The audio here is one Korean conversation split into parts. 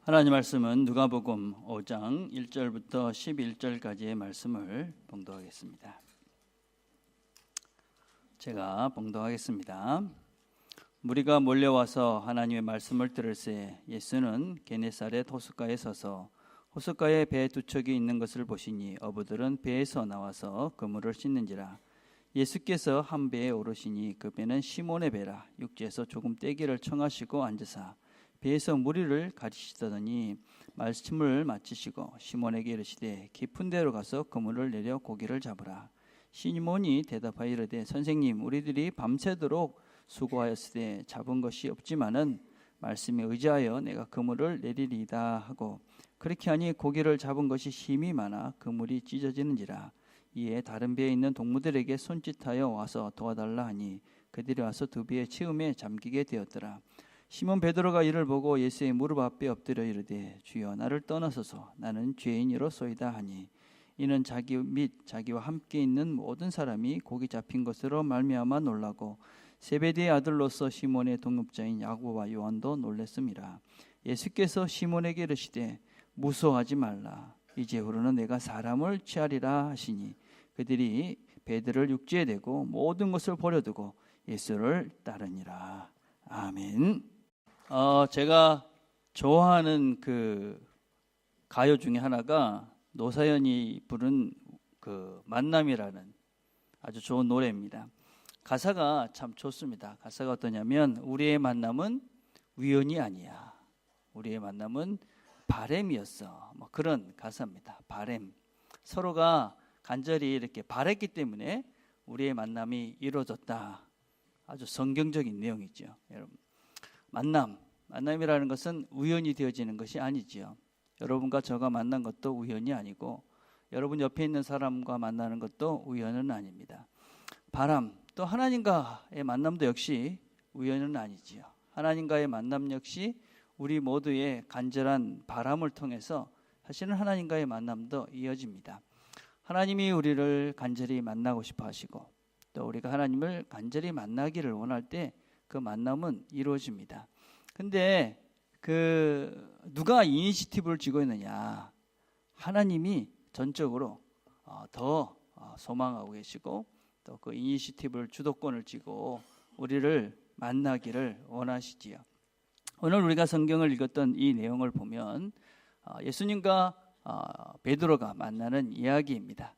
하나님 말씀은 누가복음 5장 1절부터 11절까지의 말씀을 봉독하겠습니다. 제가 봉독하겠습니다. 무리가 몰려와서 하나님의 말씀을 들을새 예수는 게네사렛 호숫가에 서서 호숫가에 배 두 척이 있는 것을 보시니 어부들은 배에서 나와서 그물을 씻는지라. 예수께서 한 배에 오르시니 그 배는 시몬의 배라. 육지에서 조금 떼기를 청하시고 앉으사 배에서 무리를 가르치시더니 말씀을 마치시고 시몬에게 이르시되 깊은 데로 가서 그물을 내려 고기를 잡으라. 시몬이 대답하여 이르되 선생님, 우리들이 밤새도록 수고하였으되 잡은 것이 없지만은 말씀에 의지하여 내가 그물을 내리리이다 하고, 그렇게 하니 고기를 잡은 것이 힘이 많아 그물이 찢어지는지라. 이에 다른 배에 있는 동무들에게 손짓하여 와서 도와달라 하니 그들이 와서 두 배의 치음에 잠기게 되었더라. 시몬 베드로가 이를 보고 예수의 무릎 앞에 엎드려 이르되 주여, 나를 떠나소서, 나는 죄인이로소이다 하니, 이는 자기 및 자기와 함께 있는 모든 사람이 고기 잡힌 것으로 말미암아 놀라고 세베대의 아들로서 시몬의 동업자인 야고보와 요한도 놀랬음이라. 예수께서 시몬에게 이르시되 무서워하지 말라, 이제후로는 내가 사람을 취하리라 하시니 그들이 배들을 육지에 대고 모든 것을 버려두고 예수를 따르니라. 아멘. 제가 좋아하는 그 가요 중에 하나가 노사연이 부른 그 만남이라는 아주 좋은 노래입니다. 가사가 참 좋습니다. 가사가 어떠냐면, 우리의 만남은 우연이 아니야, 우리의 만남은 바램이었어, 뭐 그런 가사입니다. 바램, 서로가 간절히 이렇게 바랬기 때문에 우리의 만남이 이루어졌다. 아주 성경적인 내용이죠. 여러분, 만남이라는 것은 우연히 되어지는 것이 아니지요. 여러분과 저가 만난 것도 우연이 아니고, 여러분 옆에 있는 사람과 만나는 것도 우연은 아닙니다. 바람, 또 하나님과의 만남도 역시 우연은 아니지요. 하나님과의 만남 역시 우리 모두의 간절한 바람을 통해서 사실은 하나님과의 만남도 이어집니다. 하나님이 우리를 간절히 만나고 싶어 하시고, 또 우리가 하나님을 간절히 만나기를 원할 때 그 만남은 이루어집니다. 근데 누가 이니시티브를 쥐고 있느냐? 하나님이 전적으로 더 소망하고 계시고, 또 그 이니시티브를, 주도권을 쥐고 우리를 만나기를 원하시지요. 오늘 우리가 성경을 읽었던 이 내용을 보면 예수님과 베드로가 만나는 이야기입니다.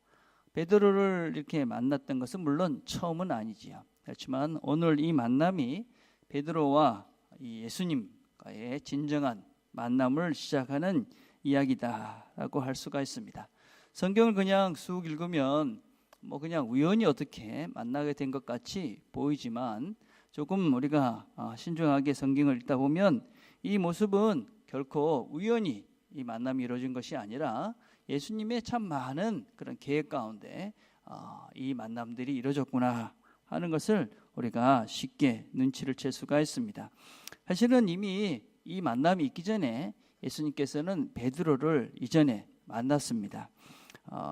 베드로를 이렇게 만났던 것은 물론 처음은 아니지요. 그렇지만 오늘 이 만남이 베드로와 이 예수님과의 진정한 만남을 시작하는 이야기다라고 할 수가 있습니다. 성경을 그냥 쑥 읽으면 뭐 그냥 우연히 어떻게 만나게 된 것 같이 보이지만, 조금 우리가 신중하게 성경을 읽다 보면 이 모습은 결코 우연히 이 만남이 이루어진 것이 아니라 예수님의 참 많은 그런 계획 가운데 이 만남들이 이루어졌구나 하는 것을 우리가 쉽게 눈치를 챌 수가 있습니다. 사실은 이미 이 만남이 있기 전에 예수님께서는 베드로를 이전에 만났습니다.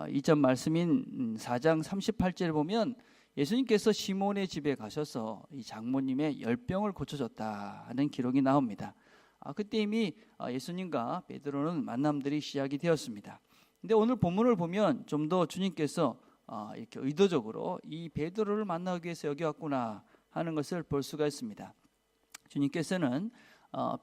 이전 말씀인 4장 38절에 보면 예수님께서 시몬의 집에 가셔서 이 장모님의 열병을 고쳐줬다 하는 기록이 나옵니다. 그때 이미 예수님과 베드로는 만남들이 시작이 되었습니다. 근데 오늘 본문을 보면 좀 더 주님께서 이렇게 의도적으로 이 베드로를 만나기 위해서 여기 왔구나 하는 것을 볼 수가 있습니다. 주님께서는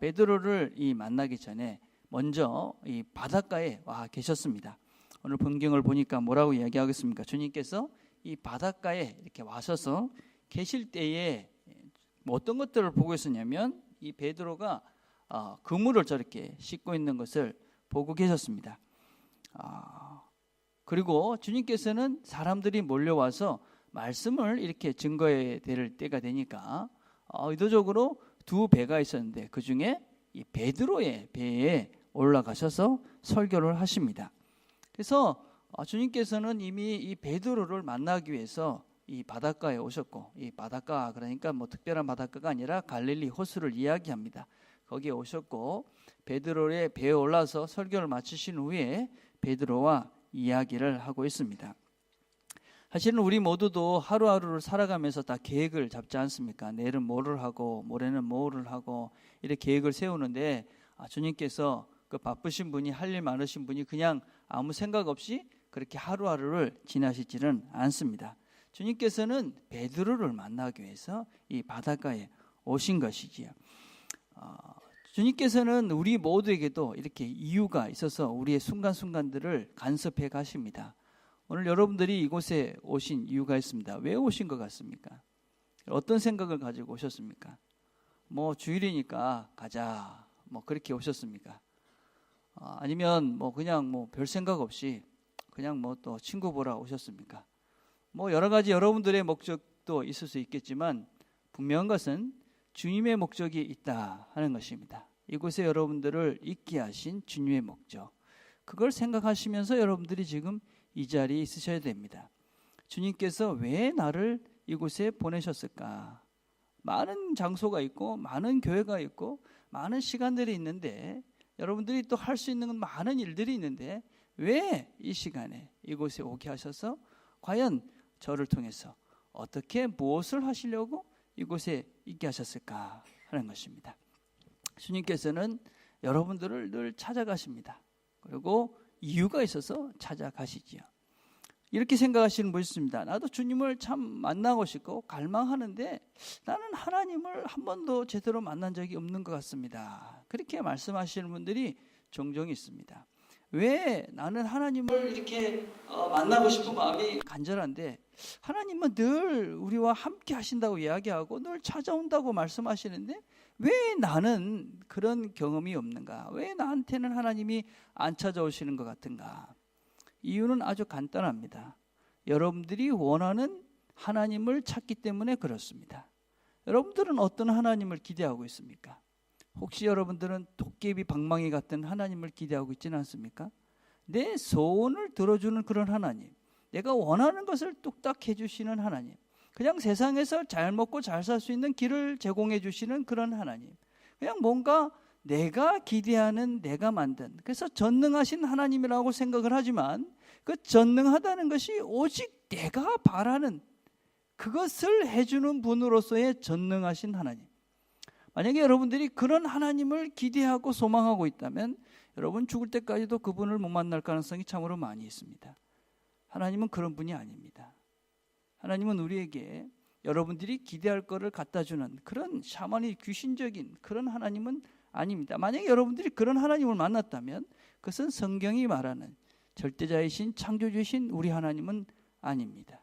베드로를 만나기 전에 먼저 이 바닷가에 와 계셨습니다. 오늘 본경을 보니까 뭐라고 이야기하겠습니까? 주님께서 이 바닷가에 이렇게 와셔서 계실 때에 어떤 것들을 보고 있었냐면, 이 베드로가 그물을 저렇게 씻고 있는 것을 보고 계셨습니다. 그리고 주님께서는 사람들이 몰려와서 말씀을 이렇게 증거해 댈 때가 되니까 의도적으로 두 배가 있었는데 그 중에 이 베드로의 배에 올라가셔서 설교를 하십니다. 그래서 주님께서는 이미 이 베드로를 만나기 위해서 이 바닷가에 오셨고, 이 바닷가 그러니까 뭐 특별한 바닷가가 아니라 갈릴리 호수를 이야기합니다. 거기에 오셨고 베드로의 배에 올라서 설교를 마치신 후에 베드로와 이야기를 하고 있습니다. 사실은 우리 모두도 하루하루를 살아가면서 다 계획을 잡지 않습니까? 내일은 뭐를 하고 모레는 뭐를 하고 이렇게 계획을 세우는데 주님께서 그 바쁘신 분이, 할 일 많으신 분이 그냥 아무 생각 없이 그렇게 하루하루를 지나시지는 않습니다. 주님께서는 베드로를 만나기 위해서 이 바닷가에 오신 것이지요. 주님께서는 우리 모두에게도 이렇게 이유가 있어서 우리의 순간순간들을 간섭해 가십니다. 오늘 여러분들이 이곳에 오신 이유가 있습니다. 왜 오신 것 같습니까? 어떤 생각을 가지고 오셨습니까? 뭐 주일이니까 가자, 뭐 그렇게 오셨습니까? 아니면 뭐 그냥 뭐 별 생각 없이 그냥 뭐 또 친구 보러 오셨습니까? 뭐 여러 가지 여러분들의 목적도 있을 수 있겠지만 분명한 것은 주님의 목적이 있다 하는 것입니다. 이곳에 여러분들을 있게 하신 주님의 목적, 그걸 생각하시면서 여러분들이 지금 이 자리에 있으셔야 됩니다. 주님께서 왜 나를 이곳에 보내셨을까? 많은 장소가 있고 많은 교회가 있고 많은 시간들이 있는데, 여러분들이 또 할 수 있는 많은 일들이 있는데 왜 이 시간에 이곳에 오게 하셔서 과연 저를 통해서 어떻게 무엇을 하시려고 이곳에 있게 하셨을까 하는 것입니다. 주님께서는 여러분들을 늘 찾아가십니다. 그리고 이유가 있어서 찾아가시지요. 이렇게 생각하시는 분 있습니다. 나도 주님을 참 만나고 싶고 갈망하는데 나는 하나님을 한 번도 제대로 만난 적이 없는 것 같습니다. 그렇게 말씀하시는 분들이 종종 있습니다. 왜 나는 하나님을 이렇게 만나고 싶은 마음이 간절한데 하나님은 늘 우리와 함께 하신다고 이야기하고 늘 찾아온다고 말씀하시는데 왜 나는 그런 경험이 없는가? 왜 나한테는 하나님이 안 찾아오시는 것 같은가? 이유는 아주 간단합니다. 여러분들이 원하는 하나님을 찾기 때문에 그렇습니다. 여러분들은 어떤 하나님을 기대하고 있습니까? 혹시 여러분들은 도깨비 방망이 같은 하나님을 기대하고 있지는 않습니까? 내 소원을 들어주는 그런 하나님, 내가 원하는 것을 뚝딱 해주시는 하나님, 그냥 세상에서 잘 먹고 잘 살 수 있는 길을 제공해 주시는 그런 하나님, 그냥 뭔가 내가 기대하는, 내가 만든, 그래서 전능하신 하나님이라고 생각을 하지만 그 전능하다는 것이 오직 내가 바라는 그것을 해주는 분으로서의 전능하신 하나님. 만약에 여러분들이 그런 하나님을 기대하고 소망하고 있다면 여러분 죽을 때까지도 그분을 못 만날 가능성이 참으로 많이 있습니다. 하나님은 그런 분이 아닙니다. 하나님은 우리에게 여러분들이 기대할 것을 갖다 주는 그런 샤머니 귀신적인 그런 하나님은 아닙니다. 만약에 여러분들이 그런 하나님을 만났다면 그것은 성경이 말하는 절대자이신 창조주이신 우리 하나님은 아닙니다.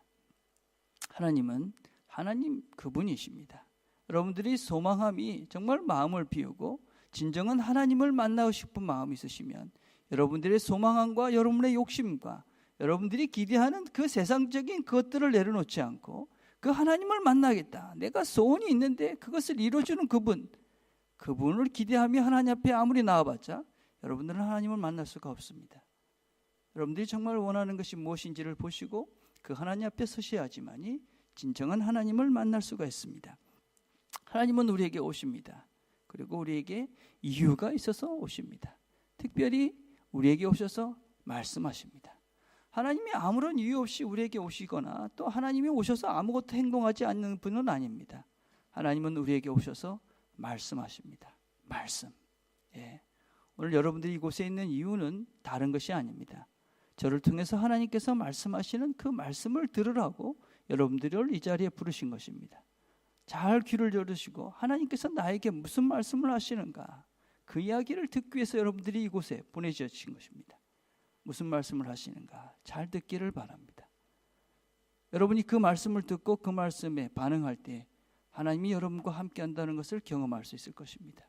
하나님은 하나님 그분이십니다. 여러분들이 소망함이 정말 마음을 비우고 진정한 하나님을 만나고 싶은 마음이 있으시면 여러분들의 소망함과 여러분의 욕심과 여러분들이 기대하는 그 세상적인 것들을 내려놓지 않고 그 하나님을 만나겠다, 내가 소원이 있는데 그것을 이루어주는 그분을 기대하며 하나님 앞에 아무리 나와봤자 여러분들은 하나님을 만날 수가 없습니다. 여러분들이 정말 원하는 것이 무엇인지를 보시고 그 하나님 앞에 서셔야지만이 진정한 하나님을 만날 수가 있습니다. 하나님은 우리에게 오십니다. 그리고 우리에게 이유가 있어서 오십니다. 특별히 우리에게 오셔서 말씀하십니다. 하나님이 아무런 이유 없이 우리에게 오시거나 또 하나님이 오셔서 아무것도 행동하지 않는 분은 아닙니다. 하나님은 우리에게 오셔서 말씀하십니다. 말씀. 예. 오늘 여러분들이 이곳에 있는 이유는 다른 것이 아닙니다. 저를 통해서 하나님께서 말씀하시는 그 말씀을 들으라고 여러분들을 이 자리에 부르신 것입니다. 잘 귀를 열으시고 하나님께서 나에게 무슨 말씀을 하시는가, 그 이야기를 듣기 위해서 여러분들이 이곳에 보내주신 것입니다. 무슨 말씀을 하시는가 잘 듣기를 바랍니다. 여러분이 그 말씀을 듣고 그 말씀에 반응할 때 하나님이 여러분과 함께 한다는 것을 경험할 수 있을 것입니다.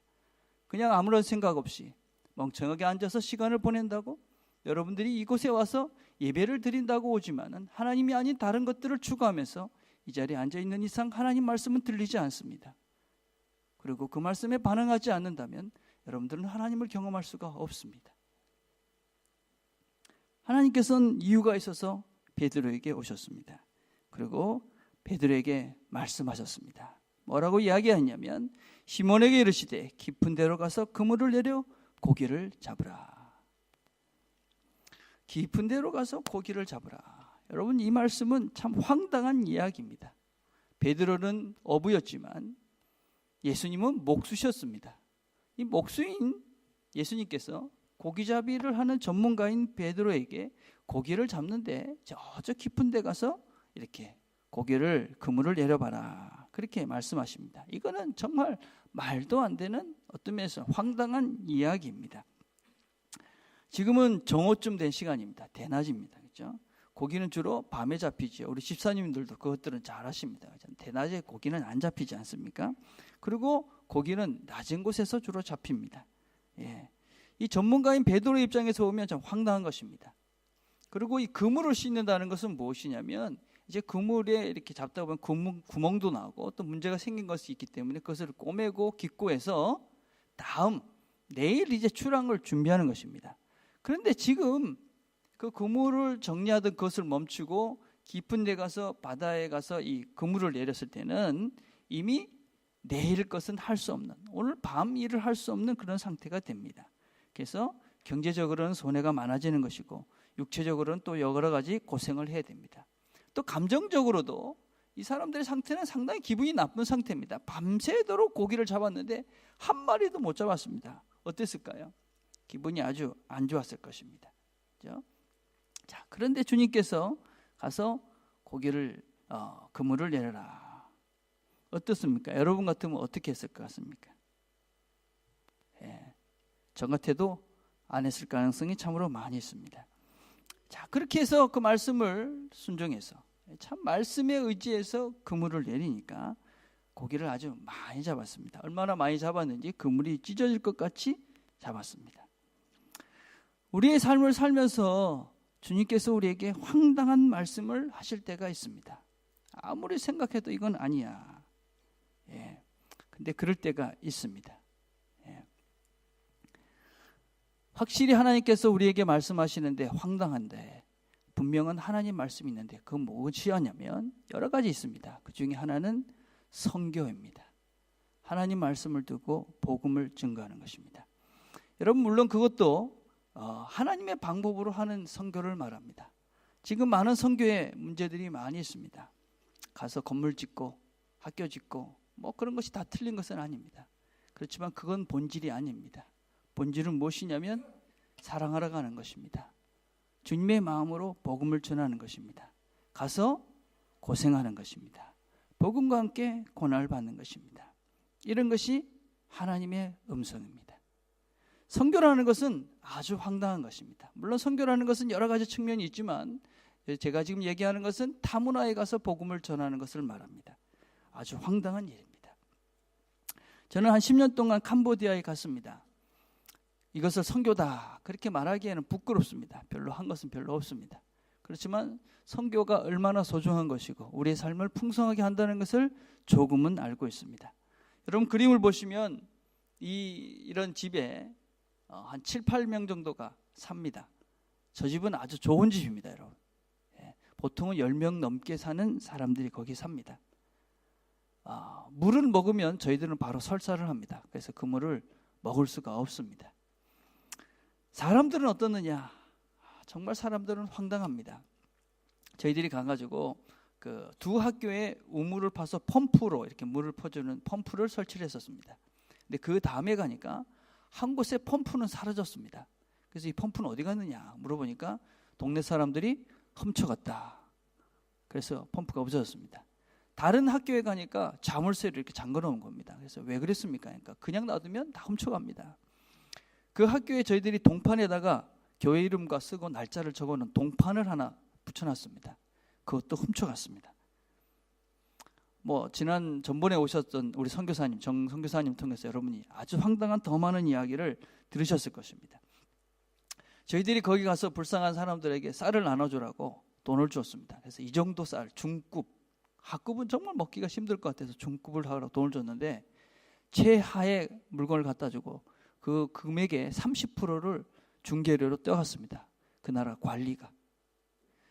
그냥 아무런 생각 없이 멍청하게 앉아서 시간을 보낸다고, 여러분들이 이곳에 와서 예배를 드린다고 오지만은 하나님이 아닌 다른 것들을 추구하면서 이 자리에 앉아있는 이상 하나님 말씀은 들리지 않습니다. 그리고 그 말씀에 반응하지 않는다면 여러분들은 하나님을 경험할 수가 없습니다. 하나님께서는 이유가 있어서 베드로에게 오셨습니다. 그리고 베드로에게 말씀하셨습니다. 뭐라고 이야기하냐면 시몬에게 이르시되 깊은 데로 가서 그물을 내려 고기를 잡으라. 깊은 데로 가서 고기를 잡으라. 여러분, 이 말씀은 참 황당한 이야기입니다. 베드로는 어부였지만 예수님은 목수셨습니다. 이 목수인 예수님께서 고기잡이를 하는 전문가인 베드로에게 고기를 잡는데 저 깊은 데 가서 이렇게 그물을 내려봐라, 그렇게 말씀하십니다. 이거는 정말 말도 안 되는 어떤 면에서 황당한 이야기입니다. 지금은 정오쯤 된 시간입니다. 대낮입니다. 그렇죠? 고기는 주로 밤에 잡히죠. 우리 집사님들도 그것들은 잘 아십니다. 대낮에 고기는 안 잡히지 않습니까? 그리고 고기는 낮은 곳에서 주로 잡힙니다. 예. 이 전문가인 베드로 입장에서 보면 좀 황당한 것입니다. 그리고 이 그물을 씻는다는 것은 무엇이냐면, 이제 그물에 이렇게 잡다 보면 구멍도 나고 또 문제가 생긴 것이 있기 때문에 그것을 꼬매고 기꼬해서 내일 이제 출항을 준비하는 것입니다. 그런데 지금 그 그물을 정리하던 그것을 멈추고 깊은 데 가서 바다에 가서 이 그물을 내렸을 때는 이미 내일 것은 할 수 없는, 오늘 밤 일을 할 수 없는 그런 상태가 됩니다. 그래서 경제적으로는 손해가 많아지는 것이고 육체적으로는 또 여러 가지 고생을 해야 됩니다. 또 감정적으로도 이 사람들의 상태는 상당히 기분이 나쁜 상태입니다. 밤새도록 고기를 잡았는데 한 마리도 못 잡았습니다. 어땠을까요? 기분이 아주 안 좋았을 것입니다. 그렇죠? 자, 그런데 주님께서 가서 그물을 내려라. 어떻습니까? 여러분 같으면 어떻게 했을 것 같습니까? 예, 저 같아도 안 했을 가능성이 참으로 많이 있습니다. 자, 그렇게 해서 그 말씀을 순종해서, 참 말씀에 의지해서 그물을 내리니까 고기를 아주 많이 잡았습니다. 얼마나 많이 잡았는지 그물이 찢어질 것 같이 잡았습니다. 우리의 삶을 살면서 주님께서 우리에게 황당한 말씀을 하실 때가 있습니다. 아무리 생각해도 이건 아니야. 예. 근데 그럴 때가 있습니다. 예. 확실히 하나님께서 우리에게 말씀하시는데 황당한데, 분명한 하나님 말씀이 있는데 그건 무엇이냐면 여러 가지 있습니다. 그 중에 하나는 선교입니다. 하나님 말씀을 두고 복음을 증거하는 것입니다. 여러분, 물론 그것도 하나님의 방법으로 하는 선교를 말합니다. 지금 많은 선교에 문제들이 많이 있습니다. 가서 건물 짓고 학교 짓고 뭐 그런 것이 다 틀린 것은 아닙니다. 그렇지만 그건 본질이 아닙니다. 본질은 무엇이냐면 사랑하러 가는 것입니다. 주님의 마음으로 복음을 전하는 것입니다. 가서 고생하는 것입니다. 복음과 함께 고난을 받는 것입니다. 이런 것이 하나님의 음성입니다. 선교라는 것은 아주 황당한 것입니다. 물론 선교라는 것은 여러 가지 측면이 있지만 제가 지금 얘기하는 것은 타문화에 가서 복음을 전하는 것을 말합니다. 아주 황당한 일입니다. 저는 한 10년 동안 캄보디아에 갔습니다. 이것을 선교다 그렇게 말하기에는 부끄럽습니다. 별로 한 것은 별로 없습니다. 그렇지만 선교가 얼마나 소중한 것이고 우리의 삶을 풍성하게 한다는 것을 조금은 알고 있습니다. 여러분, 그림을 보시면 이런 집에 한 7, 8명 정도가 삽니다. 저 집은 아주 좋은 집입니다, 여러분. 보통은 10명 넘게 사는 사람들이 거기 삽니다. 물을 먹으면 저희들은 바로 설사를 합니다. 그래서 그 물을 먹을 수가 없습니다. 사람들은 어떻느냐? 정말 사람들은 황당합니다. 저희들이 가가지고 그 두 학교에 우물을 파서 펌프로 이렇게 물을 퍼주는 펌프를 설치를 했었습니다. 근데 그 다음에 가니까 한 곳에 펌프는 사라졌습니다. 그래서 이 펌프는 어디 갔느냐 물어보니까 동네 사람들이 훔쳐갔다. 그래서 펌프가 없어졌습니다. 다른 학교에 가니까 자물쇠를 이렇게 잠궈 놓은 겁니다. 그래서 왜 그랬습니까? 그러니까 그냥 놔두면 다 훔쳐갑니다. 그 학교에 저희들이 동판에다가 교회 이름과 쓰고 날짜를 적어놓은 동판을 하나 붙여놨습니다. 그것도 훔쳐갔습니다. 전번에 오셨던 우리 선교사님, 정 선교사님 통해서 여러분이 아주 황당한 더 많은 이야기를 들으셨을 것입니다. 저희들이 거기 가서 불쌍한 사람들에게 쌀을 나눠주라고 돈을 주었습니다. 그래서 이 정도 쌀, 중급, 하급은 정말 먹기가 힘들 것 같아서 중급을 하라고 돈을 줬는데 최하의 물건을 갖다 주고 그 금액의 30%를 중개료로 떼어갔습니다. 그 나라 관리가.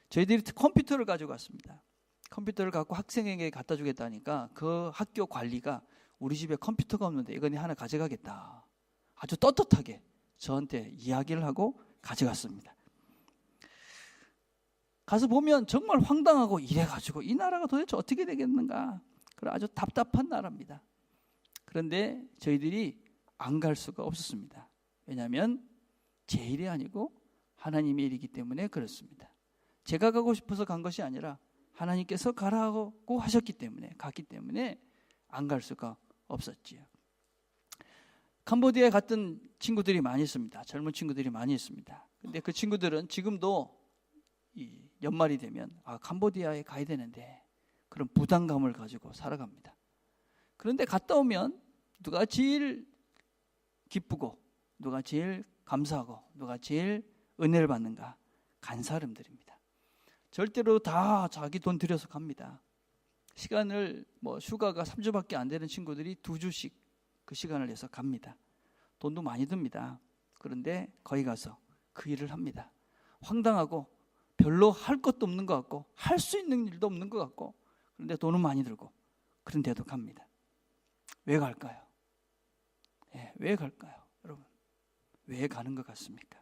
저희들이 컴퓨터를 가지고 갔습니다. 컴퓨터를 갖고 학생에게 갖다 주겠다니까 그 학교 관리가 우리 집에 컴퓨터가 없는데 이거 하나 가져가겠다. 아주 떳떳하게 저한테 이야기를 하고 가져갔습니다. 가서 보면 정말 황당하고 이래가지고 이 나라가 도대체 어떻게 되겠는가. 그런 아주 답답한 나라입니다. 그런데 저희들이 안 갈 수가 없었습니다. 왜냐하면 제 일이 아니고 하나님의 일이기 때문에 그렇습니다. 제가 가고 싶어서 간 것이 아니라 하나님께서 가라고 하셨기 때문에 갔기 때문에 안 갈 수가 없었지요. 캄보디아에 갔던 친구들이 많이 있습니다. 젊은 친구들이 많이 있습니다. 근데 그 친구들은 지금도 이 연말이 되면 캄보디아에 가야 되는데 그런 부담감을 가지고 살아갑니다. 그런데 갔다 오면 누가 제일 기쁘고 누가 제일 감사하고 누가 제일 은혜를 받는가? 간 사람들입니다. 절대로 다 자기 돈 들여서 갑니다. 시간을 휴가가 3주밖에 안 되는 친구들이 2주씩 그 시간을 내서 갑니다. 돈도 많이 듭니다. 그런데 거기 가서 그 일을 합니다. 황당하고 별로 할 것도 없는 것 같고 할 수 있는 일도 없는 것 같고 그런데 돈은 많이 들고 그런데도 갑니다. 왜 갈까요? 왜 갈까요? 여러분 왜 가는 것 같습니까?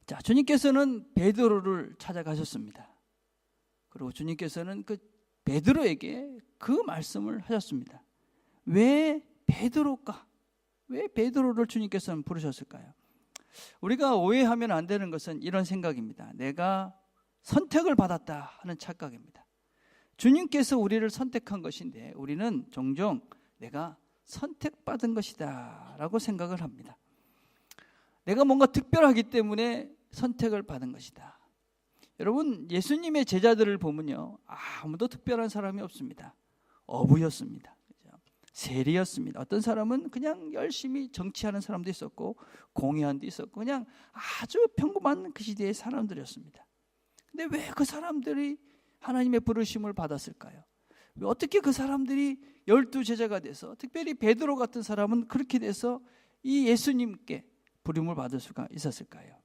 자, 주님께서는 베드로를 찾아가셨습니다. 그리고 주님께서는 그 베드로에게 그 말씀을 하셨습니다. 왜 베드로일까? 왜 베드로를 주님께서는 부르셨을까요? 우리가 오해하면 안 되는 것은 이런 생각입니다. 내가 선택을 받았다 하는 착각입니다. 주님께서 우리를 선택한 것인데 우리는 종종 내가 선택받은 것이다 라고 생각을 합니다. 내가 뭔가 특별하기 때문에 선택을 받은 것이다. 여러분, 예수님의 제자들을 보면요, 아무도 특별한 사람이 없습니다. 어부였습니다. 세리였습니다. 어떤 사람은 그냥 열심히 정치하는 사람도 있었고 공회원도 있었고 그냥 아주 평범한 그 시대의 사람들이었습니다. 근데 왜 그 사람들이 하나님의 부르심을 받았을까요? 왜 어떻게 그 사람들이 12제자가 돼서 특별히 베드로 같은 사람은 그렇게 돼서 이 예수님께 부름을 받을 수가 있었을까요?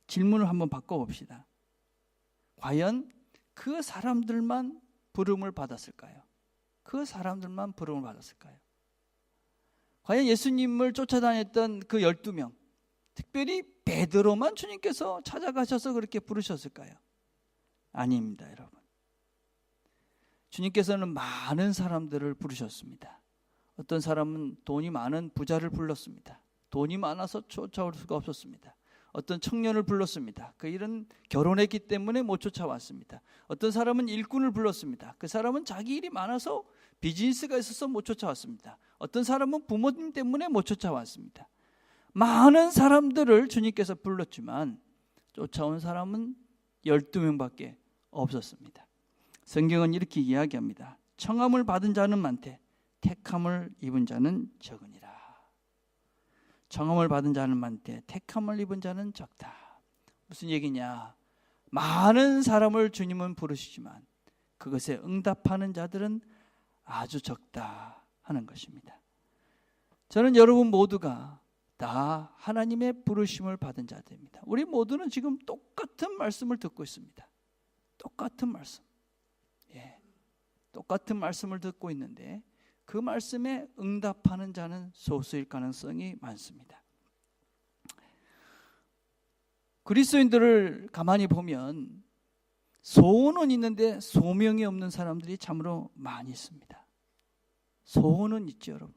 질문을 한번 바꿔봅시다. 과연 그 사람들만 부름을 받았을까요? 그 사람들만 부름을 받았을까요? 과연 예수님을 쫓아다녔던 그 12명, 특별히 베드로만 주님께서 찾아가셔서 그렇게 부르셨을까요? 아닙니다, 여러분. 주님께서는 많은 사람들을 부르셨습니다. 어떤 사람은 돈이 많은 부자를 불렀습니다. 돈이 많아서 쫓아올 수가 없었습니다. 어떤 청년을 불렀습니다. 그 일은 결혼했기 때문에 못 쫓아왔습니다. 어떤 사람은 일꾼을 불렀습니다. 그 사람은 자기 일이 많아서 비즈니스가 있어서 못 쫓아왔습니다. 어떤 사람은 부모님 때문에 못 쫓아왔습니다. 많은 사람들을 주님께서 불렀지만 쫓아온 사람은 12명밖에 없었습니다. 성경은 이렇게 이야기합니다. 청함을 받은 자는 많되 택함을 입은 자는 적으니라. 청함을 받은 자는 많되 택함을 입은 자는 적다. 무슨 얘기냐? 많은 사람을 주님은 부르시지만 그것에 응답하는 자들은 아주 적다 하는 것입니다. 저는 여러분 모두가 다 하나님의 부르심을 받은 자들입니다. 우리 모두는 지금 똑같은 말씀을 듣고 있습니다. 똑같은 말씀. 똑같은 말씀을 듣고 있는데 그 말씀에 응답하는 자는 소수일 가능성이 많습니다. 그리스도인들을 가만히 보면 소원은 있는데 소명이 없는 사람들이 참으로 많이 있습니다. 소원은 있죠, 여러분.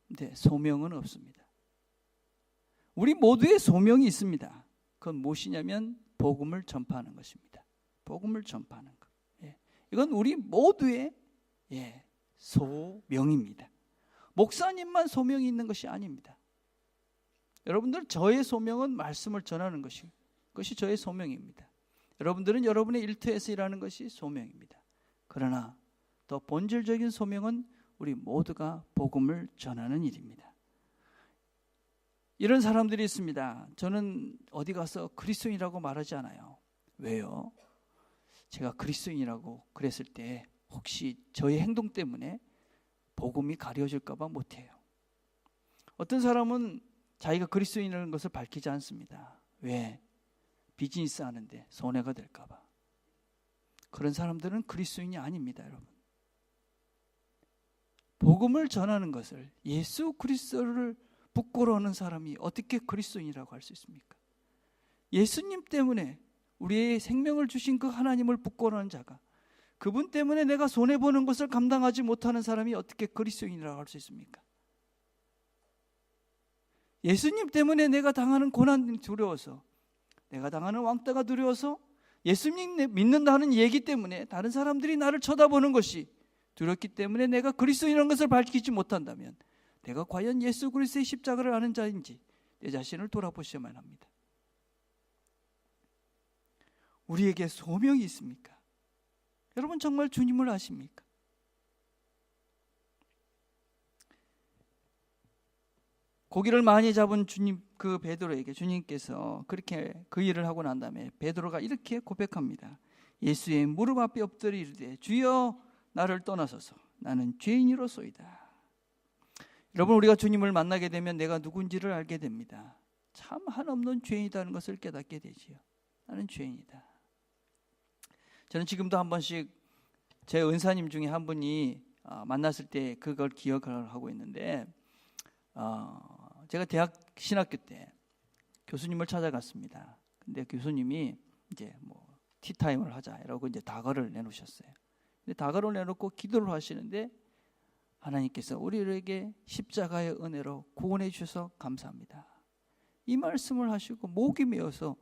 근데 소명은 없습니다. 우리 모두의 소명이 있습니다. 그건 무엇이냐면 복음을 전파하는 것입니다. 복음을 전파하는 것. 이건 우리 모두의 소명입니다. 목사님만 소명이 있는 것이 아닙니다. 여러분들, 저의 소명은 말씀을 전하는 그것이 저의 소명입니다. 여러분들은 여러분의 일터에서 일하는 것이 소명입니다. 그러나 더 본질적인 소명은 우리 모두가 복음을 전하는 일입니다. 이런 사람들이 있습니다. 저는 어디 가서 그리스도인이라고 말하지 않아요. 왜요? 제가 그리스도인이라고 그랬을 때 혹시 저의 행동 때문에 복음이 가려질까 봐 못해요. 어떤 사람은 자기가 그리스도인이라는 것을 밝히지 않습니다. 왜? 비즈니스 하는데 손해가 될까 봐. 그런 사람들은 그리스도인이 아닙니다, 여러분. 복음을 전하는 것을, 예수 그리스도를 부끄러워하는 사람이 어떻게 그리스도인이라고 할 수 있습니까? 예수님 때문에 우리의 생명을 주신 그 하나님을 부끄러워하는 자가, 그분 때문에 내가 손해보는 것을 감당하지 못하는 사람이 어떻게 그리스도인이라고 할 수 있습니까? 예수님 때문에 내가 당하는 고난이 두려워서, 내가 당하는 왕따가 두려워서, 예수님 믿는다는 얘기 때문에 다른 사람들이 나를 쳐다보는 것이 두렵기 때문에 내가 그리스도인이라는 것을 밝히지 못한다면 내가 과연 예수 그리스도의 십자가를 아는 자인지 내 자신을 돌아보셔야만 합니다. 우리에게 소명이 있습니까? 여러분 정말 주님을 아십니까? 고기를 많이 잡은 주님, 그 베드로에게 주님께서 그렇게 그 일을 하고 난 다음에 베드로가 이렇게 고백합니다. 예수의 무릎 앞에 엎드려 이르되 주여 나를 떠나소서 나는 죄인이로소이다. 여러분 우리가 주님을 만나게 되면 내가 누군지를 알게 됩니다. 참 한없는 죄인이라는 것을 깨닫게 되지요. 나는 죄인이다. 저는 지금도 한 번씩 제 은사님 중에 한 분이 만났을 때 그걸 기억을 하고 있는데, 제가 대학 신학교 때 교수님을 찾아갔습니다. 근데 교수님이 이제 뭐 티타임을 하자 이러고 이제 다가를 내놓으셨어요. 근데 다가를 내놓고 기도를 하시는데 하나님께서 우리에게 십자가의 은혜로 구원해 주셔서 감사합니다. 이 말씀을 하시고 목이 메어서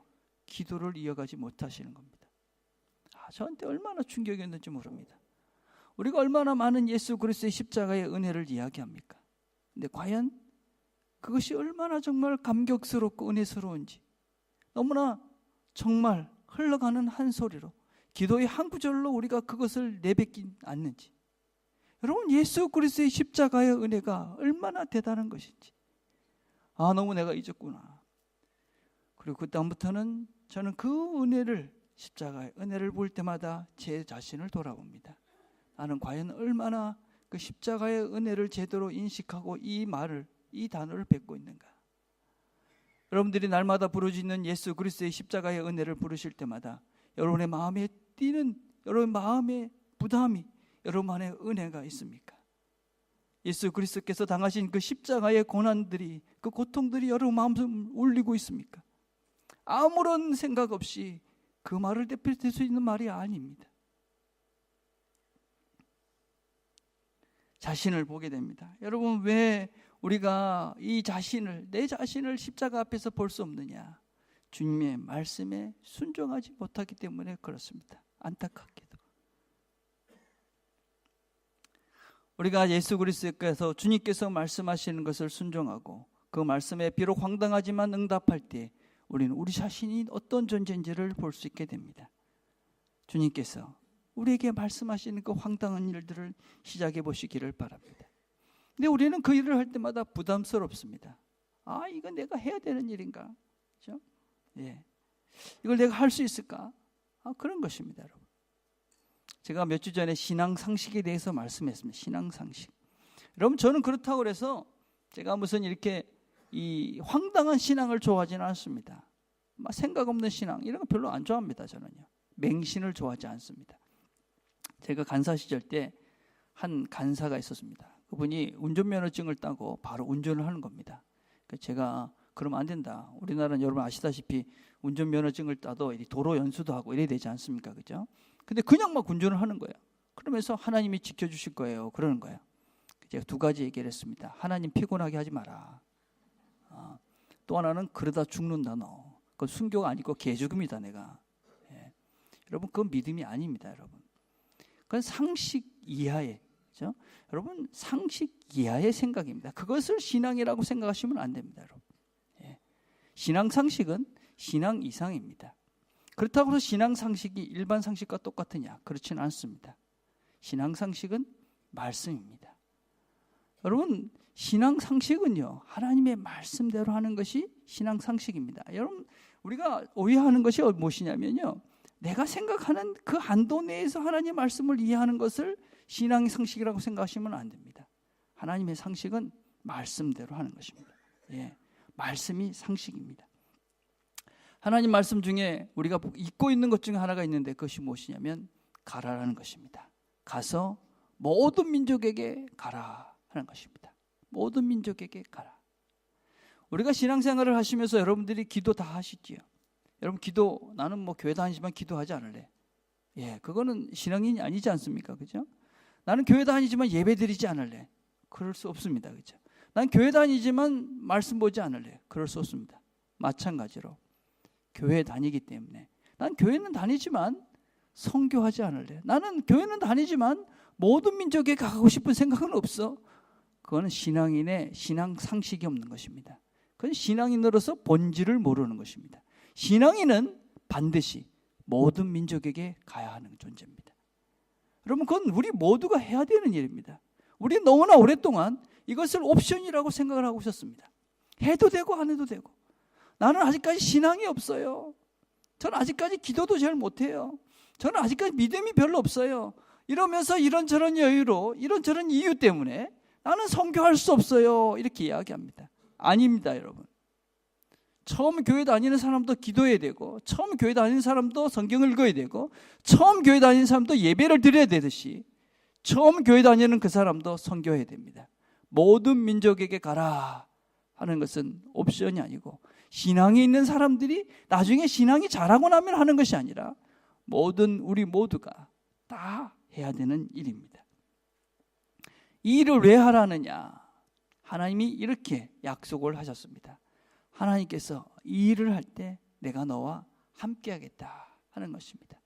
기도를 이어가지 못하시는 겁니다. 저한테 얼마나 충격이었는지 모릅니다. 우리가 얼마나 많은 예수 그리스도의 십자가의 은혜를 이야기합니까? 근데 과연 그것이 얼마나 정말 감격스럽고 은혜스러운지, 너무나 정말 흘러가는 한 소리로 기도의 한 구절로 우리가 그것을 내뱉지 않는지, 여러분 예수 그리스도의 십자가의 은혜가 얼마나 대단한 것인지 너무 내가 잊었구나. 그리고 그 다음부터는 저는 그 은혜를, 십자가의 은혜를 볼 때마다 제 자신을 돌아봅니다. 나는 과연 얼마나 그 십자가의 은혜를 제대로 인식하고 이 단어를 뱉고 있는가. 여러분들이 날마다 부르짖는 예수 그리스도의 십자가의 은혜를 부르실 때마다 여러분의 마음에 뛰는, 여러분 마음의 부담이, 여러분 안에 은혜가 있습니까? 예수 그리스도께서 당하신 그 십자가의 고난들이, 그 고통들이 여러분 마음을 울리고 있습니까? 아무런 생각 없이 그 말을 대표할 수 있는 말이 아닙니다. 자신을 보게 됩니다. 여러분 왜 우리가 내 자신을 십자가 앞에서 볼 수 없느냐? 주님의 말씀에 순종하지 못하기 때문에 그렇습니다. 안타깝게도. 우리가 예수 그리스도께서, 주님께서 말씀하시는 것을 순종하고 그 말씀에 비록 황당하지만 응답할 때 우리는 우리 자신이 어떤 존재인지를 볼 수 있게 됩니다. 주님께서 우리에게 말씀하시는 그 황당한 일들을 시작해 보시기를 바랍니다. 근데 우리는 그 일을 할 때마다 부담스럽습니다. 이건 내가 해야 되는 일인가? 그렇죠? 예. 이걸 내가 할 수 있을까? 그런 것입니다, 여러분. 제가 몇 주 전에 신앙 상식에 대해서 말씀했습니다. 신앙 상식. 여러분 저는 그렇다고 해서 제가 무슨 이렇게 이 황당한 신앙을 좋아하지는 않습니다. 막 생각 없는 신앙 이런 거 별로 안 좋아합니다. 저는요. 맹신을 좋아하지 않습니다. 제가 간사 시절 때 한 간사가 있었습니다. 그분이 운전면허증을 따고 바로 운전을 하는 겁니다. 제가 그러면 안 된다. 우리나라는 여러분 아시다시피 운전면허증을 따도 도로 연수도 하고 이래야 되지 않습니까? 그죠? 근데 그냥 막 운전을 하는 거예요. 그러면서 하나님이 지켜주실 거예요. 그러는 거예요. 제가 두 가지 얘기를 했습니다. 하나님 피곤하게 하지 마라. 또 하나는 그러다 죽는다 너. 그건 순교가 아니고 개죽음이다 내가. 예. 여러분 그건 믿음이 아닙니다. 여러분. 그건 상식 이하의, 그렇죠? 여러분 상식 이하의 생각입니다. 그것을 신앙이라고 생각하시면 안 됩니다. 여러분. 예. 신앙 상식은 신앙 이상입니다. 그렇다고 해서 신앙 상식이 일반 상식과 똑같으냐? 그렇지는 않습니다. 신앙 상식은 말씀입니다. 여러분 신앙 상식은요, 하나님의 말씀대로 하는 것이 신앙 상식입니다. 여러분 우리가 오해하는 것이 무엇이냐면요, 내가 생각하는 그 한도 내에서 하나님의 말씀을 이해하는 것을 신앙의 상식이라고 생각하시면 안 됩니다. 하나님의 상식은 말씀대로 하는 것입니다. 예, 말씀이 상식입니다. 하나님 말씀 중에 우리가 잊고 있는 것 중에 하나가 있는데 그것이 무엇이냐면 가라라는 것입니다. 가서 모든 민족에게 가라 하는 것입니다. 모든 민족에게 가라. 우리가 신앙생활을 하시면서 여러분들이 기도 다 하시지요. 여러분 기도, 나는 뭐 교회 다니지만 기도하지 않을래. 예, 그거는 신앙인이 아니지 않습니까? 그죠? 나는 교회 다니지만 예배 드리지 않을래. 그럴 수 없습니다. 그죠? 난 교회 다니지만 말씀 보지 않을래. 그럴 수 없습니다. 마찬가지로 교회 다니기 때문에 난 교회는 다니지만 선교하지 않을래. 나는 교회는 다니지만 모든 민족에 가고 싶은 생각은 없어. 그거는 신앙인의 신앙 상식이 없는 것입니다. 그건 신앙인으로서 본질을 모르는 것입니다. 신앙인은 반드시 모든 민족에게 가야 하는 존재입니다. 여러분, 그건 우리 모두가 해야 되는 일입니다. 우리는 너무나 오랫동안 이것을 옵션이라고 생각을 하고 있었습니다. 해도 되고 안 해도 되고. 나는 아직까지 신앙이 없어요. 저는 아직까지 기도도 잘 못해요. 저는 아직까지 믿음이 별로 없어요. 이러면서 이런저런 여유로 이런저런 이유 때문에 나는 선교할 수 없어요. 이렇게 이야기합니다. 아닙니다, 여러분. 처음 교회 다니는 사람도 기도해야 되고, 처음 교회 다니는 사람도 성경을 읽어야 되고, 처음 교회 다니는 사람도 예배를 드려야 되듯이 처음 교회 다니는 그 사람도 선교해야 됩니다. 모든 민족에게 가라 하는 것은 옵션이 아니고, 신앙이 있는 사람들이 나중에 신앙이 자라고 나면 하는 것이 아니라 모든 우리 모두가 다 해야 되는 일입니다. 이 일을 왜 하라느냐? 하나님이 이렇게 약속을 하셨습니다. 하나님께서 이 일을 할 때 내가 너와 함께 하겠다 하는 것입니다.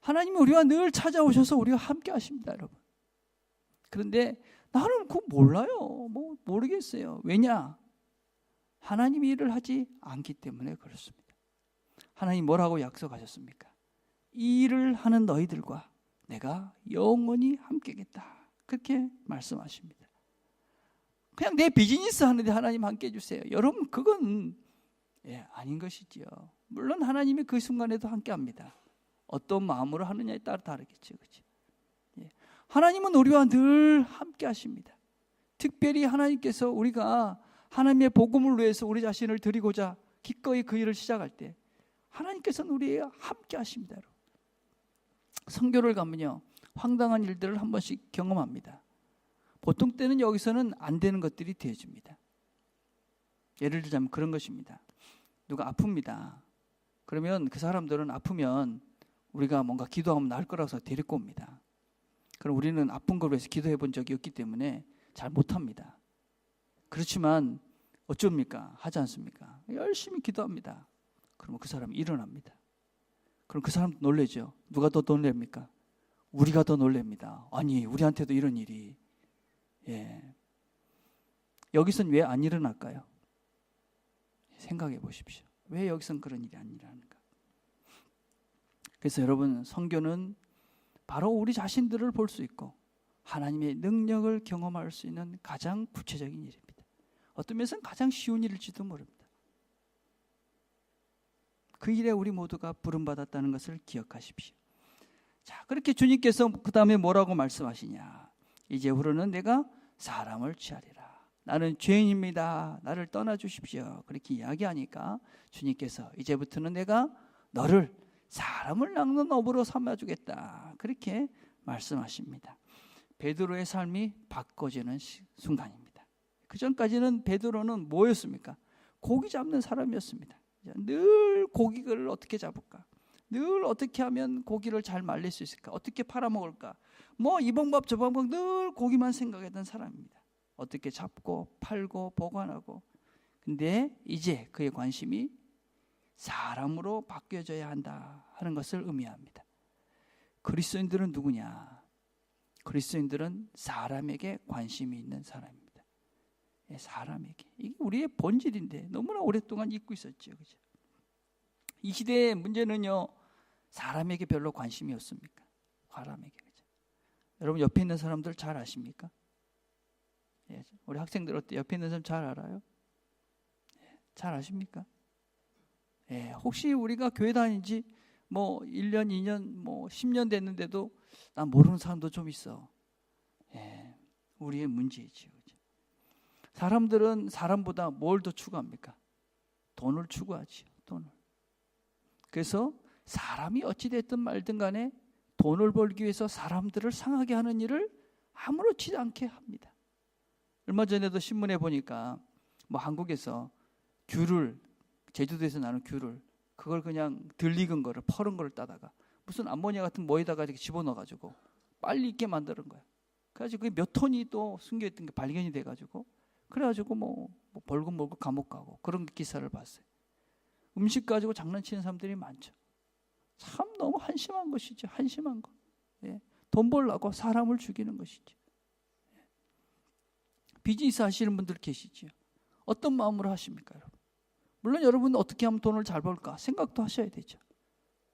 하나님이 우리와 늘 찾아오셔서 우리와 함께 하십니다, 여러분. 그런데 나는 그거 몰라요. 모르겠어요. 왜냐? 하나님이 일을 하지 않기 때문에 그렇습니다. 하나님 뭐라고 약속하셨습니까? 이 일을 하는 너희들과 내가 영원히 함께겠다. 그렇게 말씀하십니다. 그냥 내 비즈니스 하는데 하나님 함께 해주세요. 여러분, 그건 아닌 것이지요. 물론 하나님이 그 순간에도 함께 합니다. 어떤 마음으로 하느냐에 따라 다르겠죠. 그렇죠? 하나님은 우리와 늘 함께 하십니다. 특별히 하나님께서 우리가 하나님의 복음을 위해서 우리 자신을 드리고자 기꺼이 그 일을 시작할 때 하나님께서는 우리와 함께 하십니다. 여러분. 선교를 가면요, 황당한 일들을 한 번씩 경험합니다. 보통 때는 여기서는 안 되는 것들이 되어집니다. 예를 들자면 그런 것입니다. 누가 아픕니다. 그러면 그 사람들은 아프면 우리가 뭔가 기도하면 나을 거라서 데리고 옵니다. 그럼 우리는 아픈 걸 위해서 기도해 본 적이 없기 때문에 잘 못합니다. 그렇지만 어쩝니까? 하지 않습니까? 열심히 기도합니다. 그러면 그 사람이 일어납니다. 그럼 그 사람도 놀라죠. 누가 더 놀랍니까? 우리가 더 놀랍니다. 아니, 우리한테도 이런 일이. 여기선 왜 안 일어날까요? 생각해 보십시오. 왜 여기선 그런 일이 안 일어나는가? 그래서 여러분, 선교는 바로 우리 자신들을 볼 수 있고 하나님의 능력을 경험할 수 있는 가장 구체적인 일입니다. 어떤 면에서는 가장 쉬운 일일지도 모릅니다. 그 일에 우리 모두가 부름받았다는 것을 기억하십시오. 자, 그렇게 주님께서 그 다음에 뭐라고 말씀하시냐? 이제후로는 내가 사람을 취하리라. 나는 죄인입니다. 나를 떠나주십시오. 그렇게 이야기하니까 주님께서 이제부터는 내가 너를 사람을 낚는 어부로 삼아주겠다. 그렇게 말씀하십니다. 베드로의 삶이 바꿔지는 순간입니다. 그 전까지는 베드로는 뭐였습니까? 고기 잡는 사람이었습니다. 늘 고기를 어떻게 잡을까? 늘 어떻게 하면 고기를 잘 말릴 수 있을까? 어떻게 팔아먹을까? 이 방법 저 방법 늘 고기만 생각했던 사람입니다. 어떻게 잡고 팔고 보관하고. 근데 이제 그의 관심이 사람으로 바뀌어져야 한다 하는 것을 의미합니다. 그리스도인들은 누구냐? 그리스도인들은 사람에게 관심이 있는 사람입니다. 사람에게. 이게 우리의 본질인데 너무나 오랫동안 잊고 있었죠. 그죠? 이 시대의 문제는요, 사람에게 별로 관심이 없습니까? 사람에게. 그죠? 여러분, 옆에 있는 사람들 잘 아십니까? 우리 학생들 어때? 옆에 있는 사람 잘 알아요? 잘 아십니까? 혹시 우리가 교회 다닌 지 1년, 2년, 10년 됐는데도 난 모르는 사람도 좀 있어. 우리의 문제이지요. 사람들은 사람보다 뭘 더 추구합니까? 돈을 추구하지요. 돈을. 그래서 사람이 어찌됐든 말든 간에 돈을 벌기 위해서 사람들을 상하게 하는 일을 아무렇지 않게 합니다. 얼마 전에도 신문에 보니까 한국에서 귤을, 제주도에서 나는 귤을, 그걸 그냥 덜 익은 거를, 퍼른 거를 따다가 무슨 암모니아 같은 뭐에다가 이렇게 집어넣어가지고 빨리 익게 만드는 거야. 그래가지고 그게 몇 톤이 또 숨겨있던 게 발견이 돼가지고 그래가지고 뭐 벌금 먹고 감옥 가고 그런 기사를 봤어요. 음식 가지고 장난치는 사람들이 많죠. 참 너무 한심한 것이죠. 한심한 거. 예. 돈 벌려고 사람을 죽이는 것이죠. 예. 비즈니스 하시는 분들 계시죠. 어떤 마음으로 하십니까, 여러분? 물론 여러분은 어떻게 하면 돈을 잘 벌까 생각도 하셔야 되죠.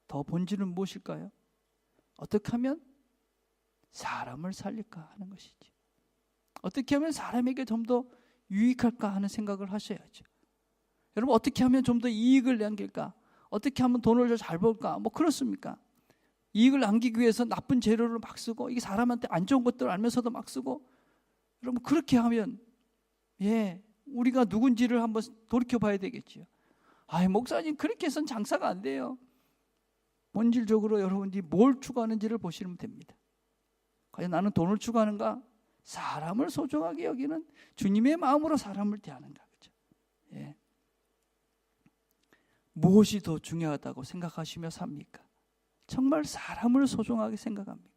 더 본질은 무엇일까요? 어떻게 하면 사람을 살릴까 하는 것이지. 어떻게 하면 사람에게 좀 더 유익할까 하는 생각을 하셔야죠. 여러분 어떻게 하면 좀 더 이익을 남길까? 어떻게 하면 돈을 잘 벌까? 뭐 그렇습니까? 이익을 남기기 위해서 나쁜 재료를 막 쓰고 이게 사람한테 안 좋은 것들을 알면서도 막 쓰고 여러분 그렇게 하면 우리가 누군지를 한번 돌이켜봐야 되겠지요. 목사님 그렇게 해서는 장사가 안 돼요. 본질적으로 여러분들이 뭘 추구하는지를 보시면 됩니다. 과연 나는 돈을 추구하는가? 사람을 소중하게 여기는 주님의 마음으로 사람을 대하는가? 그렇죠? 예. 무엇이 더 중요하다고 생각하시며 삽니까? 정말 사람을 소중하게 생각합니까?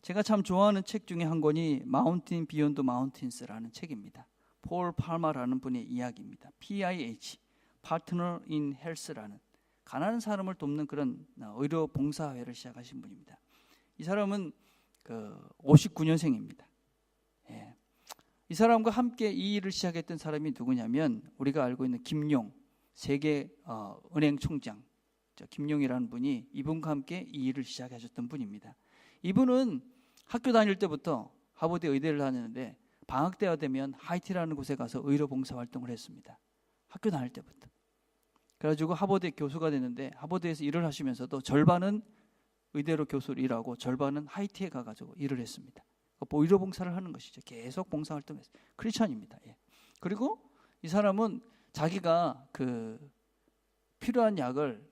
제가 참 좋아하는 책 중에 한 권이 마운틴 비욘드 마운틴스라는 책입니다. 폴 팔마라는 분의 이야기입니다. PIH, Partner in Health라는 가난한 사람을 돕는 그런 의료 봉사회를 시작하신 분입니다. 이 사람은 59년생입니다. 예. 이 사람과 함께 이 일을 시작했던 사람이 누구냐면 우리가 알고 있는 김용 세계 은행 총장 김용이라는 분이 이분과 함께 이 일을 시작하셨던 분입니다. 이분은 학교 다닐 때부터 하버드 의대를 다녔는데 방학 때가 되면 하이티라는 곳에 가서 의료 봉사 활동을 했습니다. 학교 다닐 때부터. 그래가지고 하버드 교수가 됐는데 하버드에서 일을 하시면서도 절반은 의대로 교수를 일하고 절반은 하이티에 가가지고 일을 했습니다. 의료 봉사를 하는 것이죠. 계속 봉사 활동했어요. 크리스천입니다. 예. 그리고 이 사람은 자기가 필요한 약을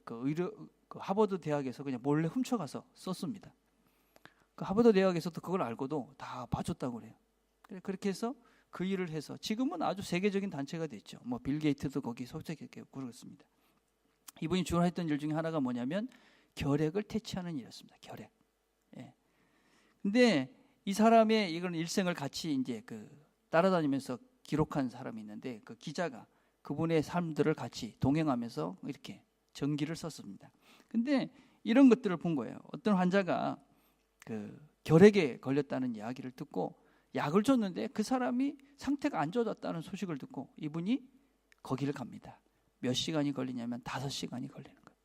하버드 대학에서 그냥 몰래 훔쳐가서 썼습니다. 하버드 대학에서도 그걸 알고도 다 봐줬다고 그래요. 그렇게 해서 그 일을 해서 지금은 아주 세계적인 단체가 됐죠. 빌 게이트도 거기 소속했고 그렇습니다. 이분이 주로 했던 일 중에 하나가 뭐냐면 결핵을 퇴치하는 일이었습니다. 결핵. 예. 근데 이 사람의 이런 일생을 같이 이제 따라다니면서 기록한 사람이 있는데 그 기자가 그분의 삶들을 같이 동행하면서 이렇게 전기를 썼습니다. 근데 이런 것들을 본 거예요. 어떤 환자가 결핵에 걸렸다는 이야기를 듣고 약을 줬는데 그 사람이 상태가 안 좋아졌다는 소식을 듣고 이분이 거기를 갑니다. 몇 시간이 걸리냐면 5시간이 걸리는 거예요.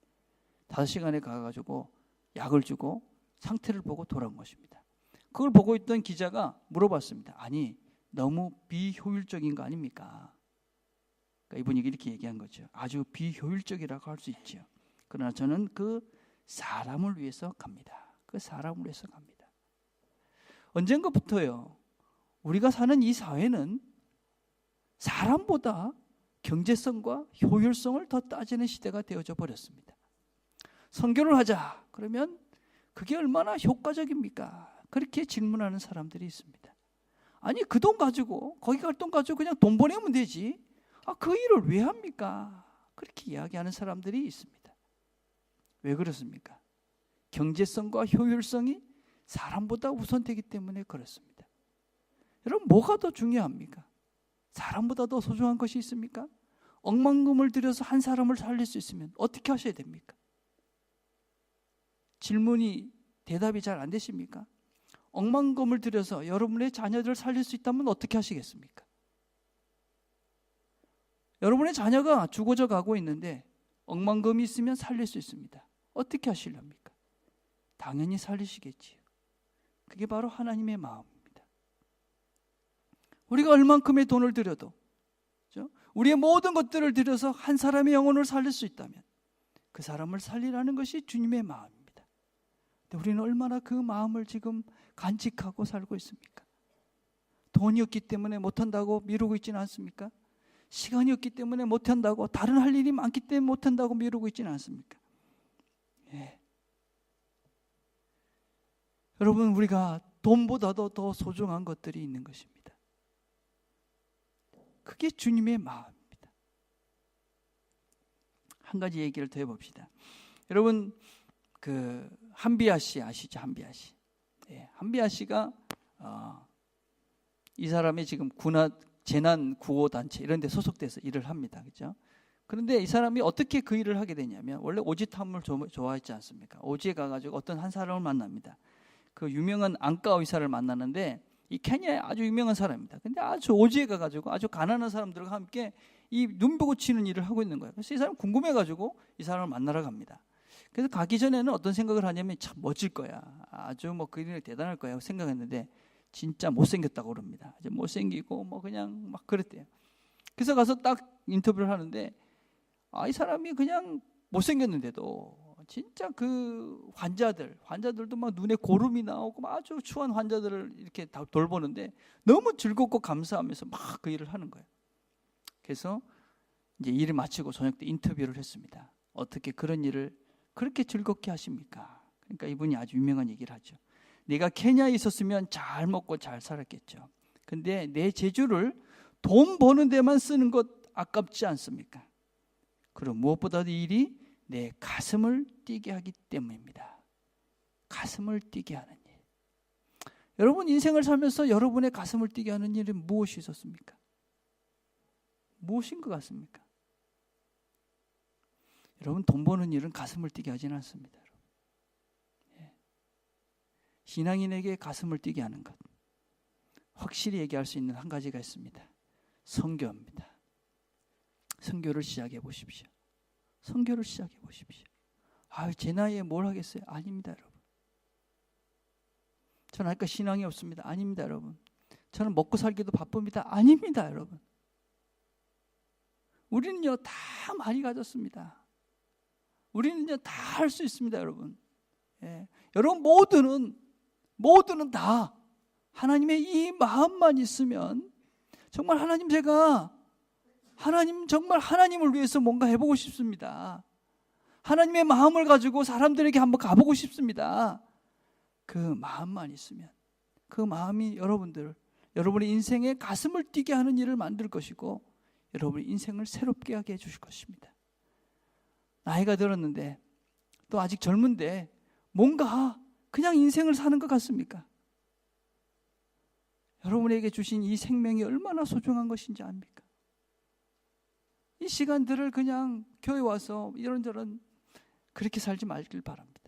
5시간에 가가지고 약을 주고 상태를 보고 돌아온 것입니다. 그걸 보고 있던 기자가 물어봤습니다. 아니 너무 비효율적인 거 아닙니까? 그러니까 이분이 이렇게 얘기한 거죠. 아주 비효율적이라고 할 수 있죠. 그러나 저는 그 사람을 위해서 갑니다. 그 사람을 위해서 갑니다. 언젠가부터요. 우리가 사는 이 사회는 사람보다 경제성과 효율성을 더 따지는 시대가 되어져 버렸습니다. 선교를 하자. 그러면 그게 얼마나 효과적입니까? 그렇게 질문하는 사람들이 있습니다. 아니 그 돈 가지고 거기 갈 돈 가지고 그냥 돈 보내면 되지. 그 일을 왜 합니까? 그렇게 이야기하는 사람들이 있습니다. 왜 그렇습니까? 경제성과 효율성이 사람보다 우선되기 때문에 그렇습니다. 여러분 뭐가 더 중요합니까? 사람보다 더 소중한 것이 있습니까? 억만금을 들여서 한 사람을 살릴 수 있으면 어떻게 하셔야 됩니까? 질문이 대답이 잘 안 되십니까? 억만금을 들여서 여러분의 자녀들을 살릴 수 있다면 어떻게 하시겠습니까? 여러분의 자녀가 죽어져 가고 있는데 억만금이 있으면 살릴 수 있습니다. 어떻게 하시렵니까? 당연히 살리시겠지요. 그게 바로 하나님의 마음입니다. 우리가 얼만큼의 돈을 들여도 우리의 모든 것들을 들여서 한 사람의 영혼을 살릴 수 있다면 그 사람을 살리라는 것이 주님의 마음입니다. 근데 우리는 얼마나 그 마음을 지금 간직하고 살고 있습니까? 돈이 없기 때문에 못한다고 미루고 있지는 않습니까? 시간이 없기 때문에 못한다고, 다른 할 일이 많기 때문에 못한다고 미루고 있지는 않습니까? 예. 여러분 우리가 돈보다도 더 소중한 것들이 있는 것입니다. 그게 주님의 마음입니다. 한 가지 얘기를 더 해봅시다. 여러분 한비아 씨 아시죠? 한비아 씨. 예, 한비아 씨가 이 사람이 지금 재난 구호 단체 이런 데 소속돼서 일을 합니다. 그렇죠? 그런데 이 사람이 어떻게 그 일을 하게 되냐면 원래 오지 탐험을 좋아했지 않습니까? 오지에 가가지고 어떤 한 사람을 만납니다. 그 유명한 안과 의사를 만나는데 이 케냐의 아주 유명한 사람입니다. 근데 아주 오지에 가가지고 아주 가난한 사람들과 함께 이 눈 보고 치는 일을 하고 있는 거예요. 그래서 이 사람 궁금해가지고 이 사람을 만나러 갑니다. 그래서 가기 전에는 어떤 생각을 하냐면 참 멋질 거야. 아주 뭐 그 일이 대단할 거야 생각했는데 진짜 못생겼다고 그럽니다. 이제 못생기고 뭐 그냥 막 그랬대요. 그래서 가서 딱 인터뷰를 하는데 이 사람이 그냥 못생겼는데도 진짜 그 환자들도 막 눈에 고름이 나오고 막 아주 추한 환자들을 이렇게 다 돌보는데 너무 즐겁고 감사하면서 막 그 일을 하는 거예요. 그래서 이제 일을 마치고 저녁 때 인터뷰를 했습니다. 어떻게 그런 일을 그렇게 즐겁게 하십니까? 그러니까 이분이 아주 유명한 얘기를 하죠. 내가 케냐에 있었으면 잘 먹고 잘 살았겠죠. 근데 내 재주를 돈 버는 데만 쓰는 것 아깝지 않습니까? 그리고 무엇보다도 이 일이 내 가슴을 뛰게 하기 때문입니다. 가슴을 뛰게 하는 일. 여러분 인생을 살면서 여러분의 가슴을 뛰게 하는 일은 무엇이 있었습니까? 무엇인 것 같습니까? 여러분 돈 버는 일은 가슴을 뛰게 하지는 않습니다. 신앙인에게 가슴을 뛰게 하는 것 확실히 얘기할 수 있는 한 가지가 있습니다. 선교입니다. 선교를 시작해 보십시오. 선교를 시작해 보십시오. 제 나이에 뭘 하겠어요? 아닙니다, 여러분. 저는 아까 신앙이 없습니다. 아닙니다, 여러분. 저는 먹고 살기도 바쁩니다. 아닙니다, 여러분. 우리는요 다 많이 가졌습니다. 우리는요 다 할 수 있습니다, 여러분. 여러분 모두는 다 하나님의 이 마음만 있으면 정말 정말 하나님을 위해서 뭔가 해보고 싶습니다. 하나님의 마음을 가지고 사람들에게 한번 가보고 싶습니다. 그 마음만 있으면 그 마음이 여러분의 인생에 가슴을 뛰게 하는 일을 만들 것이고 여러분의 인생을 새롭게 하게 해주실 것입니다. 나이가 들었는데 또 아직 젊은데 뭔가 그냥 인생을 사는 것 같습니까? 여러분에게 주신 이 생명이 얼마나 소중한 것인지 압니까? 이 시간들을 그냥 교회 와서 이런저런 그렇게 살지 말길 바랍니다.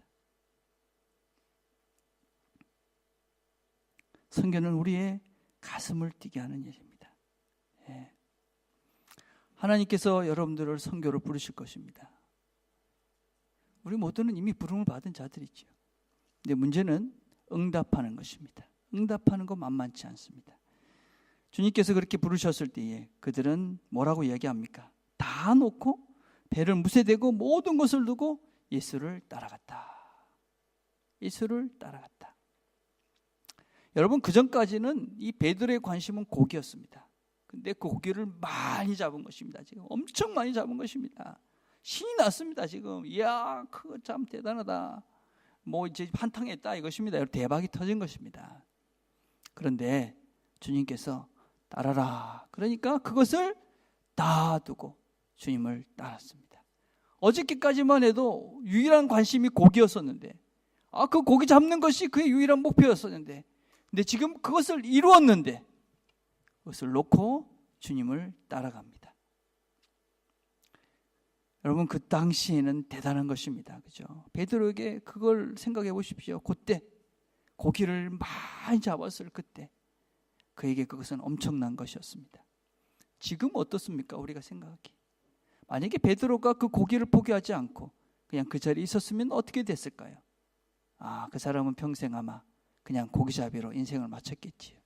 선교는 우리의 가슴을 뛰게 하는 일입니다. 하나님께서 여러분들을 선교로 부르실 것입니다. 우리 모두는 이미 부름을 받은 자들이죠. 근데 문제는 응답하는 것입니다. 응답하는 거 만만치 않습니다. 주님께서 그렇게 부르셨을 때에 그들은 뭐라고 이야기합니까? 다 놓고 배를 무쇠대고 모든 것을 두고 예수를 따라갔다. 예수를 따라갔다. 여러분 그전까지는 이 베드로의 관심은 고기였습니다. 근데 그 고기를 많이 잡은 것입니다. 지금 엄청 많이 잡은 것입니다. 신이 났습니다. 지금 이야 그거 참 대단하다. 뭐 이제 한탕했다 이것입니다. 대박이 터진 것입니다. 그런데 주님께서 따라라. 그러니까 그것을 다 두고 주님을 따랐습니다. 어저께까지만 해도 유일한 관심이 고기였었는데 그 고기 잡는 것이 그의 유일한 목표였었는데 근데 지금 그것을 이루었는데 그것을 놓고 주님을 따라갑니다. 여러분 그 당시에는 대단한 것입니다. 그죠? 베드로에게 그걸 생각해 보십시오. 그때 고기를 많이 잡았을 그때 그에게 그것은 엄청난 것이었습니다. 지금 어떻습니까? 우리가 생각하기. 만약에 베드로가 그 고기를 포기하지 않고 그냥 그 자리에 있었으면 어떻게 됐을까요? 그 사람은 평생 아마 그냥 고기잡이로 인생을 마쳤겠지요.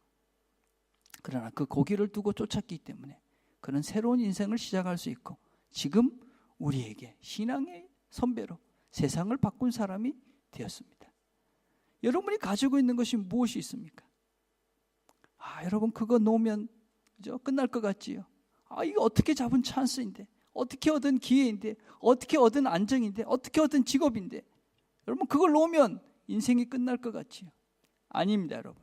그러나 그 고기를 두고 쫓았기 때문에 그는 새로운 인생을 시작할 수 있고 지금 우리에게 신앙의 선배로 세상을 바꾼 사람이 되었습니다. 여러분이 가지고 있는 것이 무엇이 있습니까? 여러분 그거 놓으면 그죠? 끝날 것 같지요. 이거 어떻게 잡은 찬스인데, 어떻게 얻은 기회인데, 어떻게 얻은 안정인데, 어떻게 얻은 직업인데, 여러분 그걸 놓으면 인생이 끝날 것 같지요. 아닙니다, 여러분.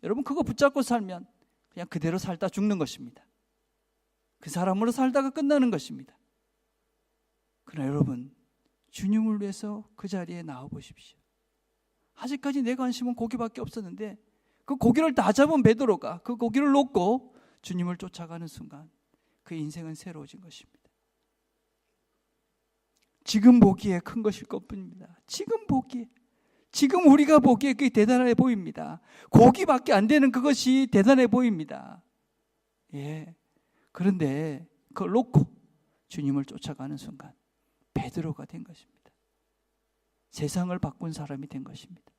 여러분 그거 붙잡고 살면 그냥 그대로 살다 죽는 것입니다. 그 사람으로 살다가 끝나는 것입니다. 그러나 여러분 주님을 위해서 그 자리에 나와 보십시오. 아직까지 내 관심은 고기밖에 없었는데 그 고기를 다 잡은 베드로가 그 고기를 놓고 주님을 쫓아가는 순간 그 인생은 새로워진 것입니다. 지금 보기에 큰 것일 것뿐입니다. 지금 우리가 보기에 그게 대단해 보입니다. 고기밖에 안 되는 그것이 대단해 보입니다. 예. 그런데 그걸 놓고 주님을 쫓아가는 순간 베드로가 된 것입니다. 세상을 바꾼 사람이 된 것입니다.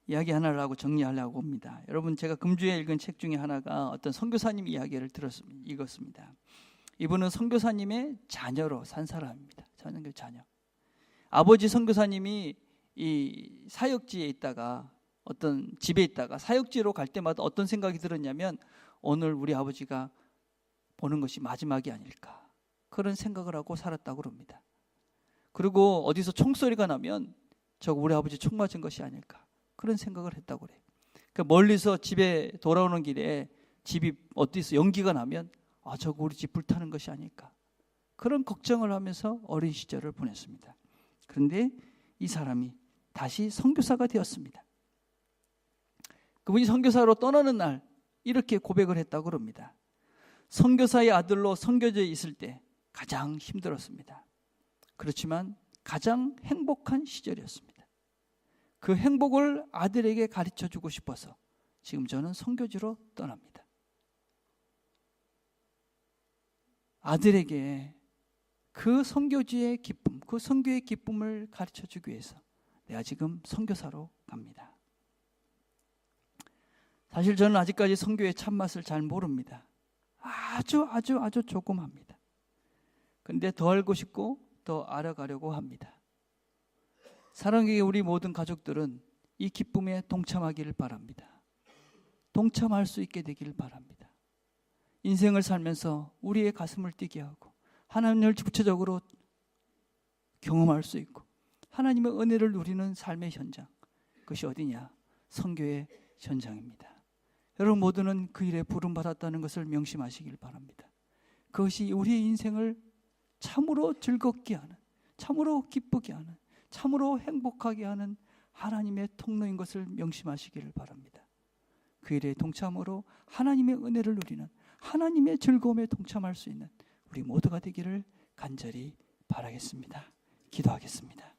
이야기 하나를 하고 정리하려고 합니다. 여러분, 제가 금주에 읽은 책 중에 하나가 어떤 선교사님 이야기를 읽었습니다. 이분은 선교사님의 자녀로 산 사람입니다. 자녀. 아버지 선교사님이 이 사역지에 있다가 어떤 집에 있다가 사역지로 갈 때마다 어떤 생각이 들었냐면 오늘 우리 아버지가 보는 것이 마지막이 아닐까, 그런 생각을 하고 살았다고 합니다. 그리고 어디서 총소리가 나면 저거 우리 아버지 총 맞은 것이 아닐까, 그런 생각을 했다고 그래요. 그러니까 멀리서 집에 돌아오는 길에 집이 어디서 연기가 나면 저거 우리 집 불타는 것이 아닐까, 그런 걱정을 하면서 어린 시절을 보냈습니다. 그런데 이 사람이 다시 선교사가 되었습니다. 그분이 선교사로 떠나는 날 이렇게 고백을 했다고 합니다. 선교사의 아들로 선교지에 있을 때 가장 힘들었습니다. 그렇지만 가장 행복한 시절이었습니다. 그 행복을 아들에게 가르쳐 주고 싶어서 지금 저는 선교지로 떠납니다. 아들에게 그 선교지의 기쁨, 그 선교의 기쁨을 가르쳐 주기 위해서 내가 지금 선교사로 갑니다. 사실 저는 아직까지 선교의 참맛을 잘 모릅니다. 아주 조금 합니다. 그런데 더 알고 싶고 더 알아가려고 합니다. 사랑하는 우리 모든 가족들은 이 기쁨에 동참하기를 바랍니다. 동참할 수 있게 되기를 바랍니다. 인생을 살면서 우리의 가슴을 뛰게 하고 하나님을 구체적으로 경험할 수 있고 하나님의 은혜를 누리는 삶의 현장, 그것이 어디냐? 선교의 현장입니다. 여러분 모두는 그 일에 부름받았다는 것을 명심하시길 바랍니다. 그것이 우리의 인생을 참으로 즐겁게 하는, 참으로 기쁘게 하는, 참으로 행복하게 하는 하나님의 통로인 것을 명심하시기를 바랍니다. 그 일에 동참으로 하나님의 은혜를 누리는, 하나님의 즐거움에 동참할 수 있는 우리 모두가 되기를 간절히 바라겠습니다. 기도하겠습니다.